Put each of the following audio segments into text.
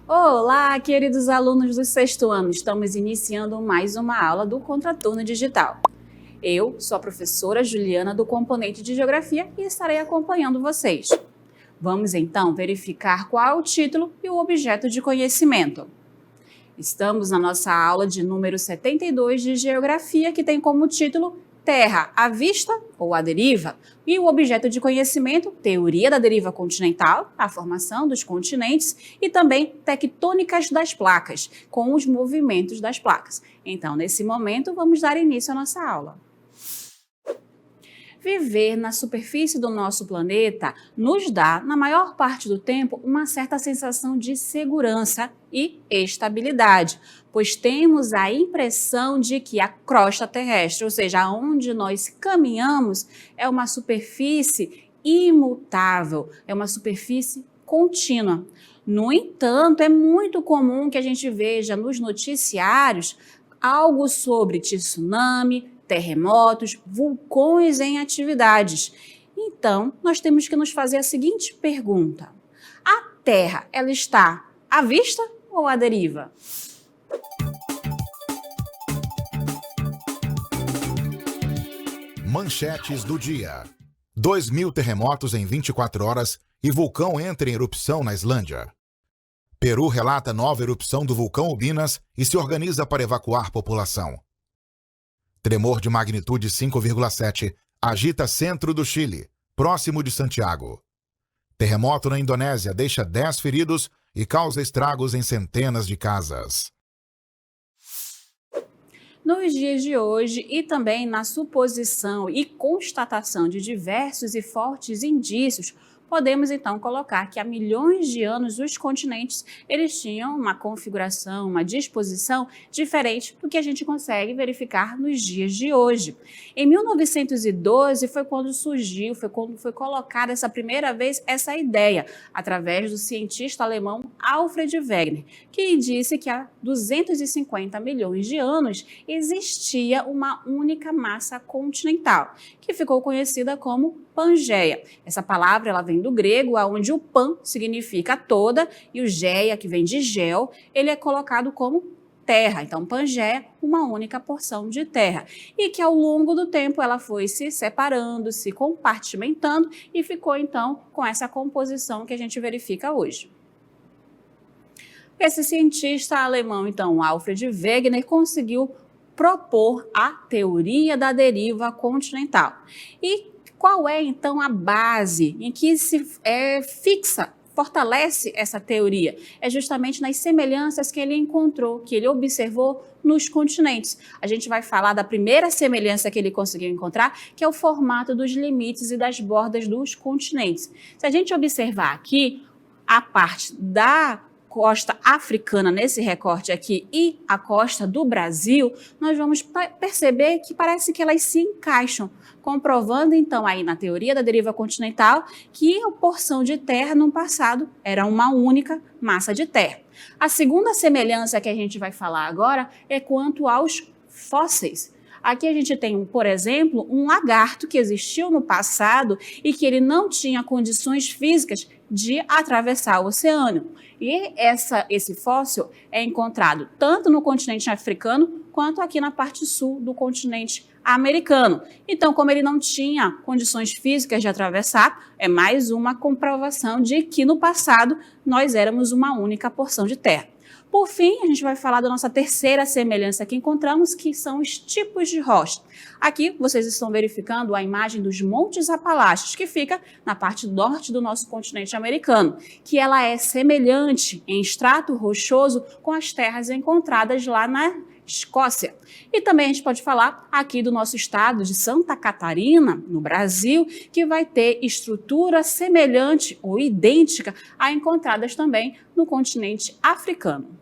Olá, queridos alunos do sexto ano, estamos iniciando mais uma aula do Contraturno Digital. Eu sou a professora Juliana do componente de Geografia e estarei acompanhando vocês. Vamos então verificar qual é o título e o objeto de conhecimento. Estamos na nossa aula de número 72 de Geografia, que tem como título Terra à vista ou à deriva, e o objeto de conhecimento, teoria da deriva continental, a formação dos continentes e também tectônicas das placas, com os movimentos das placas. Então, nesse momento, vamos dar início à nossa aula. Viver na superfície do nosso planeta nos dá, na maior parte do tempo, uma certa sensação de segurança e estabilidade, pois temos a impressão de que a crosta terrestre, ou seja, onde nós caminhamos, é uma superfície imutável, é uma superfície contínua. No entanto, é muito comum que a gente veja nos noticiários algo sobre tsunami, terremotos, vulcões em atividades. Então, nós temos que nos fazer a seguinte pergunta: a Terra, ela está à vista ou à deriva? Manchetes do dia. 2.000 terremotos em 24 horas e vulcão entra em erupção na Islândia. Peru relata nova erupção do vulcão Ubinas e se organiza para evacuar população. Tremor de magnitude 5,7 agita centro do Chile, próximo de Santiago. Terremoto na Indonésia deixa 10 feridos e causa estragos em centenas de casas. Nos dias de hoje e também na suposição e constatação de diversos e fortes indícios, podemos então colocar que há milhões de anos os continentes eles tinham uma configuração, uma disposição diferente do que a gente consegue verificar nos dias de hoje. Em 1912 foi quando surgiu, foi quando foi colocada essa primeira vez essa ideia, através do cientista alemão Alfred Wegener, que disse que há 250 milhões de anos existia uma única massa continental, que ficou conhecida como Pangeia. Essa palavra ela vem do grego, onde o pan significa toda e o geia, que vem de gel, ele é colocado como terra. Então, Pangeia, uma única porção de terra. E que ao longo do tempo ela foi se separando, se compartimentando e ficou então com essa composição que a gente verifica hoje. Esse cientista alemão, então, Alfred Wegener, conseguiu propor a teoria da deriva continental. E qual é, então, a base em que se fortalece essa teoria? É justamente nas semelhanças que ele encontrou, que ele observou nos continentes. A gente vai falar da primeira semelhança que ele conseguiu encontrar, que é o formato dos limites e das bordas dos continentes. Se a gente observar aqui, a parte da costa africana nesse recorte aqui e a costa do Brasil, nós vamos perceber que parece que elas se encaixam, comprovando então aí na teoria da deriva continental que a porção de terra no passado era uma única massa de terra. A segunda semelhança que a gente vai falar agora é quanto aos fósseis. Aqui a gente tem, por exemplo, um lagarto que existiu no passado e que ele não tinha condições físicas de atravessar o oceano. E esse fóssil é encontrado tanto no continente africano quanto aqui na parte sul do continente americano. Então, como ele não tinha condições físicas de atravessar, é mais uma comprovação de que no passado nós éramos uma única porção de terra. Por fim, a gente vai falar da nossa terceira semelhança que encontramos, que são os tipos de rocha. Aqui vocês estão verificando a imagem dos Montes Apalaches, que fica na parte norte do nosso continente americano, que ela é semelhante em extrato rochoso com as terras encontradas lá na Escócia. E também a gente pode falar aqui do nosso estado de Santa Catarina, no Brasil, que vai ter estrutura semelhante ou idêntica a encontradas também no continente africano.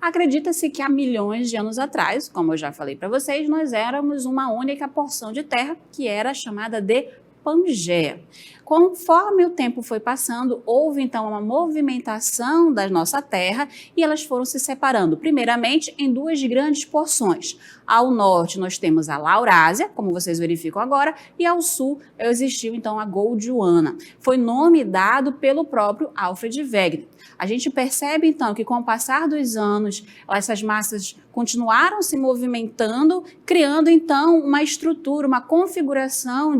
Acredita-se que há milhões de anos atrás, como eu já falei para vocês, nós éramos uma única porção de terra que era chamada de Pangeia. Conforme o tempo foi passando, houve então uma movimentação da nossa Terra e elas foram se separando, primeiramente em duas grandes porções. Ao norte nós temos a Laurásia, como vocês verificam agora, e ao sul existiu então a Gondwana. Foi nome dado pelo próprio Alfred Wegener. A gente percebe então que com o passar dos anos, essas massas continuaram se movimentando, criando então uma estrutura, uma configuração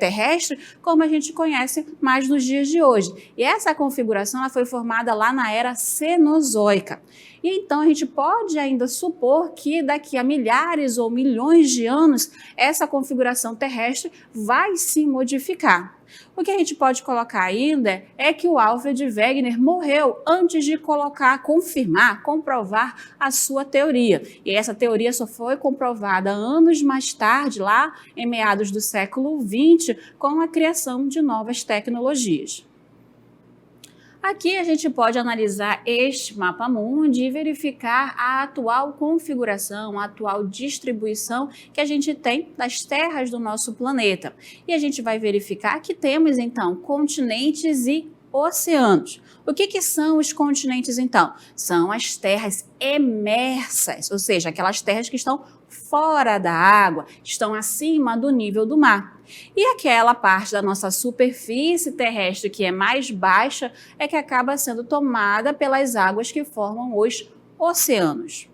terrestre, como a gente conhece mais nos dias de hoje. E essa configuração ela foi formada lá na era Cenozoica. E então a gente pode ainda supor que daqui a milhares ou milhões de anos essa configuração terrestre vai se modificar. O que a gente pode colocar ainda é que o Alfred Wegener morreu antes de confirmar, comprovar a sua teoria. E essa teoria só foi comprovada anos mais tarde, lá em meados do século XX, com a criação de novas tecnologias. Aqui a gente pode analisar este mapa mundi e verificar a atual configuração, a atual distribuição que a gente tem das terras do nosso planeta. E a gente vai verificar que temos então continentes e oceanos. O que são os continentes então? São as terras emersas, ou seja, aquelas terras que estão fora da água, estão acima do nível do mar. E aquela parte da nossa superfície terrestre que é mais baixa é que acaba sendo tomada pelas águas que formam os oceanos.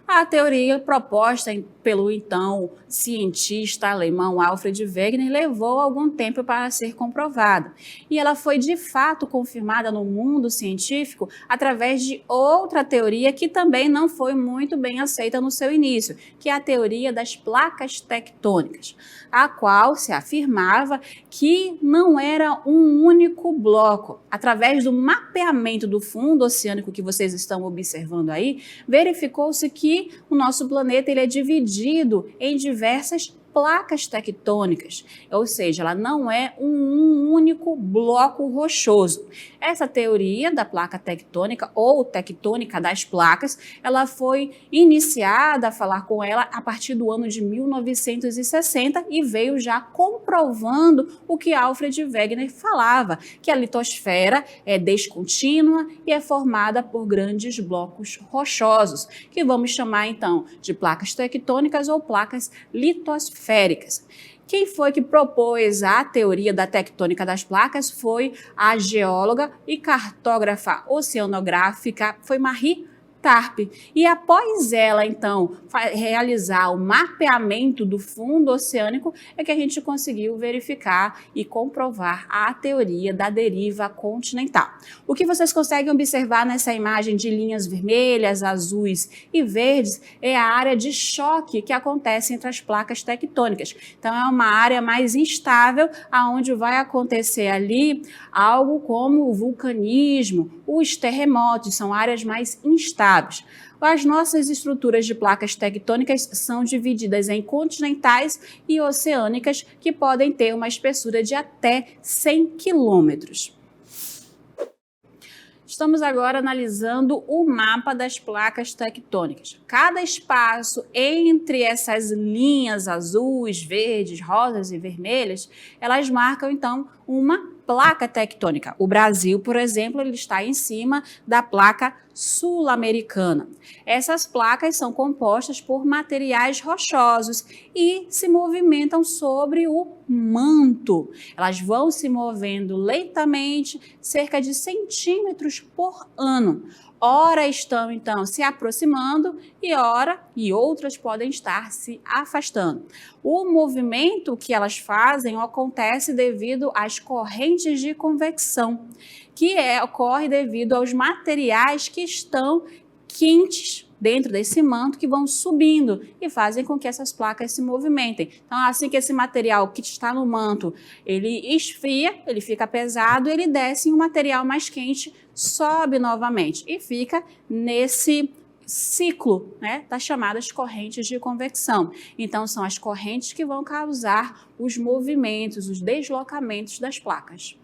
A teoria proposta pelo então cientista alemão Alfred Wegener levou algum tempo para ser comprovada. E ela foi de fato confirmada no mundo científico através de outra teoria que também não foi muito bem aceita no seu início, que é a teoria das placas tectônicas, a qual se afirmava que não era um único bloco. Através do mapeamento do fundo oceânico que vocês estão observando aí, verificou-se que o nosso planeta ele é dividido em diversas placas tectônicas, ou seja, ela não é um único bloco rochoso. Essa teoria da placa tectônica ou tectônica das placas, ela foi iniciada a falar com ela a partir do ano de 1960 e veio já comprovando o que Alfred Wegener falava, que a litosfera é descontínua e é formada por grandes blocos rochosos, que vamos chamar então de placas tectônicas ou placas litosféricas. Quem foi que propôs a teoria da tectônica das placas foi a geóloga e cartógrafa oceanográfica, foi Marie Tarp. E após ela, então, realizar o mapeamento do fundo oceânico, é que a gente conseguiu verificar e comprovar a teoria da deriva continental. O que vocês conseguem observar nessa imagem de linhas vermelhas, azuis e verdes é a área de choque que acontece entre as placas tectônicas. Então, é uma área mais instável, onde vai acontecer ali algo como o vulcanismo, os terremotos, são áreas mais instáveis. As nossas estruturas de placas tectônicas são divididas em continentais e oceânicas, que podem ter uma espessura de até 100 quilômetros. Estamos agora analisando o mapa das placas tectônicas. Cada espaço entre essas linhas azuis, verdes, rosas e vermelhas, elas marcam então uma placa tectônica. O Brasil, por exemplo, ele está em cima da placa sul-americana. Essas placas são compostas por materiais rochosos e se movimentam sobre o manto. Elas vão se movendo lentamente, cerca de centímetros por ano. Ora estão, então, se aproximando e outras podem estar se afastando. O movimento que elas fazem acontece devido às correntes de convecção, que ocorre devido aos materiais que estão quentes dentro desse manto, que vão subindo e fazem com que essas placas se movimentem. Então, assim que esse material que está no manto, ele esfria, ele fica pesado, ele desce e o material mais quente sobe novamente e fica nesse ciclo, né, das chamadas correntes de convecção. Então, são as correntes que vão causar os movimentos, os deslocamentos das placas.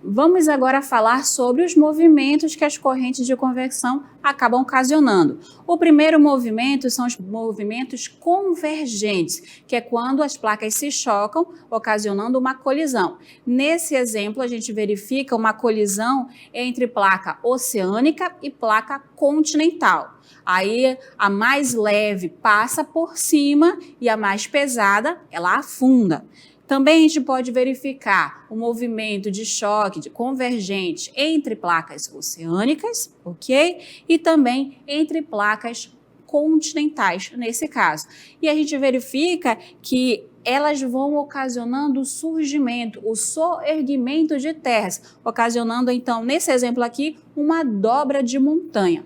Vamos agora falar sobre os movimentos que as correntes de convecção acabam ocasionando. O primeiro movimento são os movimentos convergentes, que é quando as placas se chocam, ocasionando uma colisão. Nesse exemplo, a gente verifica uma colisão entre placa oceânica e placa continental. Aí a mais leve passa por cima e a mais pesada, ela afunda. Também a gente pode verificar o movimento de choque, de convergente entre placas oceânicas, ok? E também entre placas continentais, nesse caso. E a gente verifica que elas vão ocasionando o surgimento, o soerguimento de terras, ocasionando, então, nesse exemplo aqui, uma dobra de montanha.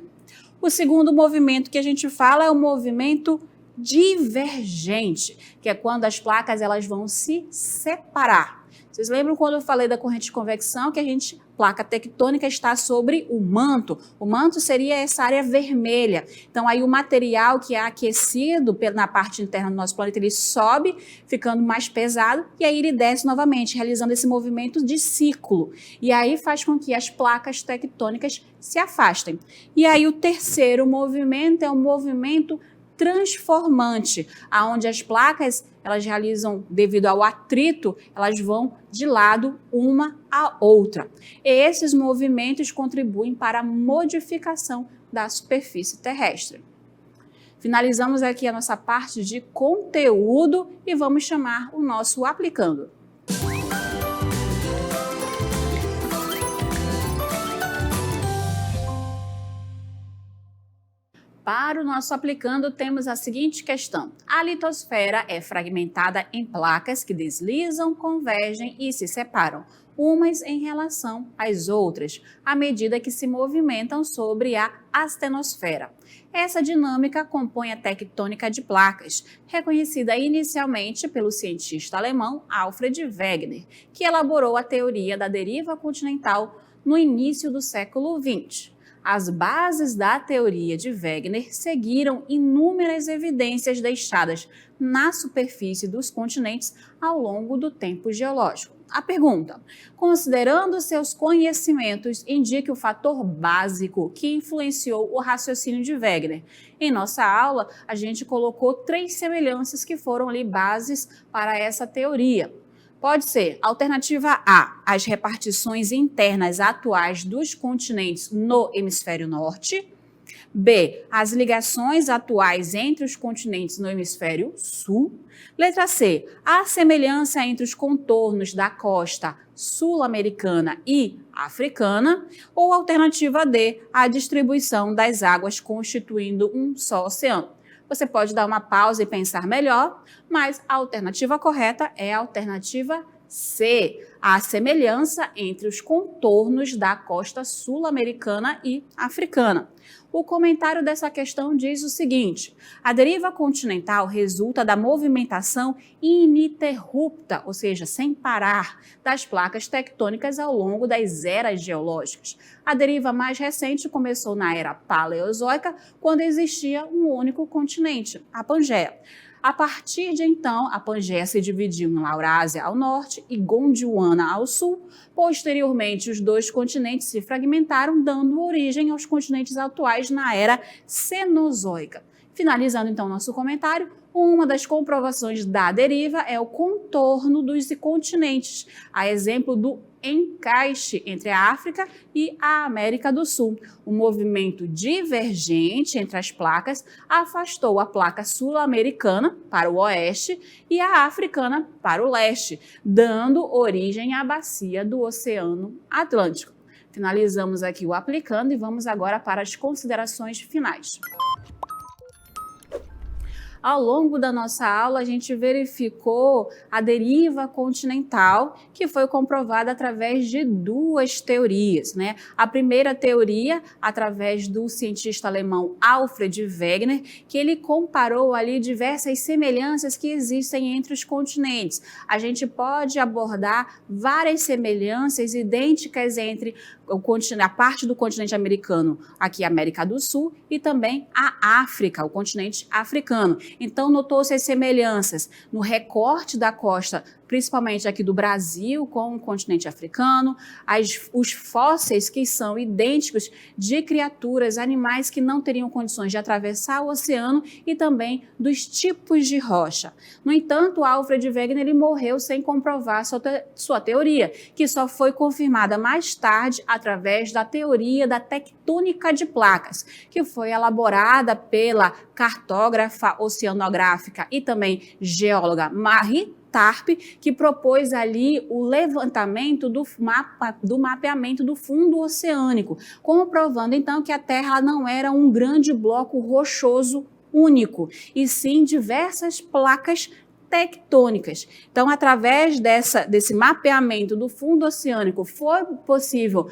O segundo movimento que a gente fala é o movimento divergente, que é quando as placas elas vão se separar. Vocês lembram quando eu falei da corrente de convecção que placa tectônica está sobre o manto? O manto seria essa área vermelha. Então aí o material que é aquecido na parte interna do nosso planeta, ele sobe, ficando mais pesado, e aí ele desce novamente, realizando esse movimento de ciclo. E aí faz com que as placas tectônicas se afastem. E aí o terceiro movimento é o movimento transformante, aonde as placas elas realizam, devido ao atrito, elas vão de lado uma à outra. E esses movimentos contribuem para a modificação da superfície terrestre. Finalizamos aqui a nossa parte de conteúdo e vamos chamar o nosso aplicando. Para o nosso aplicando, temos a seguinte questão. A litosfera é fragmentada em placas que deslizam, convergem e se separam, umas em relação às outras, à medida que se movimentam sobre a astenosfera. Essa dinâmica compõe a tectônica de placas, reconhecida inicialmente pelo cientista alemão Alfred Wegener, que elaborou a teoria da deriva continental no início do século XX. As bases da teoria de Wegener seguiram inúmeras evidências deixadas na superfície dos continentes ao longo do tempo geológico. A pergunta: considerando seus conhecimentos, indique o fator básico que influenciou o raciocínio de Wegener. Em nossa aula, a gente colocou 3 semelhanças que foram ali bases para essa teoria. Pode ser alternativa A, as repartições internas atuais dos continentes no hemisfério norte. B, as ligações atuais entre os continentes no hemisfério sul. Letra C, a semelhança entre os contornos da costa sul-americana e africana. Ou alternativa D, a distribuição das águas constituindo um só oceano. Você pode dar uma pausa e pensar melhor, mas a alternativa correta é a alternativa C, a semelhança entre os contornos da costa sul-americana e africana. O comentário dessa questão diz o seguinte: a deriva continental resulta da movimentação ininterrupta, ou seja, sem parar, das placas tectônicas ao longo das eras geológicas. A deriva mais recente começou na era paleozoica, quando existia um único continente, a Pangeia. A partir de então, a Pangeia se dividiu em Laurásia ao norte e Gondwana ao sul. Posteriormente, os 2 continentes se fragmentaram, dando origem aos continentes atuais na era Cenozoica. Finalizando então nosso comentário, uma das comprovações da deriva é o contorno dos continentes, a exemplo do encaixe entre a África e a América do Sul. O movimento divergente entre as placas afastou a placa sul-americana para o oeste e a africana para o leste, dando origem à bacia do Oceano Atlântico. Finalizamos aqui o aplicando e vamos agora para as considerações finais. Ao longo da nossa aula, a gente verificou a deriva continental, que foi comprovada através de 2 teorias, né? A primeira teoria, através do cientista alemão Alfred Wegener, que ele comparou ali diversas semelhanças que existem entre os continentes. A gente pode abordar várias semelhanças idênticas entre a parte do continente americano, aqui a América do Sul, e também a África, o continente africano. Então, notou-se as semelhanças no recorte da costa, principalmente aqui do Brasil com o continente africano, os fósseis que são idênticos de criaturas, animais que não teriam condições de atravessar o oceano e também dos tipos de rocha. No entanto, Alfred Wegener ele morreu sem comprovar sua teoria, que só foi confirmada mais tarde através da teoria da tectônica de placas, que foi elaborada pela cartógrafa oceanográfica e também geóloga Marie Tarp, que propôs ali o levantamento do mapeamento do fundo oceânico, comprovando então que a Terra não era um grande bloco rochoso único, e sim diversas placas tectônicas. Então, através desse mapeamento do fundo oceânico, foi possível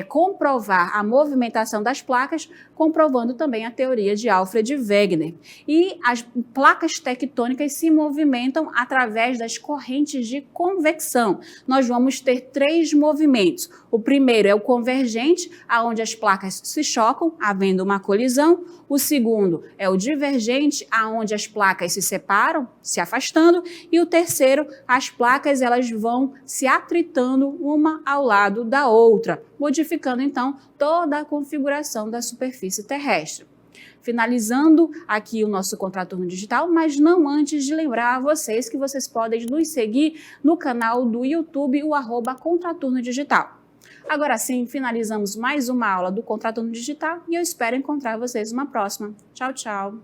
comprovar a movimentação das placas, comprovando também a teoria de Alfred Wegener. E as placas tectônicas se movimentam através das correntes de convecção. Nós vamos ter 3 movimentos. O primeiro é o convergente, onde as placas se chocam, havendo uma colisão. O segundo é o divergente, onde as placas se separam, se afastando. E o terceiro, as placas elas vão se atritando uma ao lado da outra, modificando então toda a configuração da superfície terrestre. Finalizando aqui o nosso Contraturno Digital, mas não antes de lembrar a vocês que vocês podem nos seguir no canal do YouTube, o @Contraturno Digital. Agora sim, finalizamos mais uma aula do Contraturno Digital e eu espero encontrar vocês numa próxima. Tchau, tchau!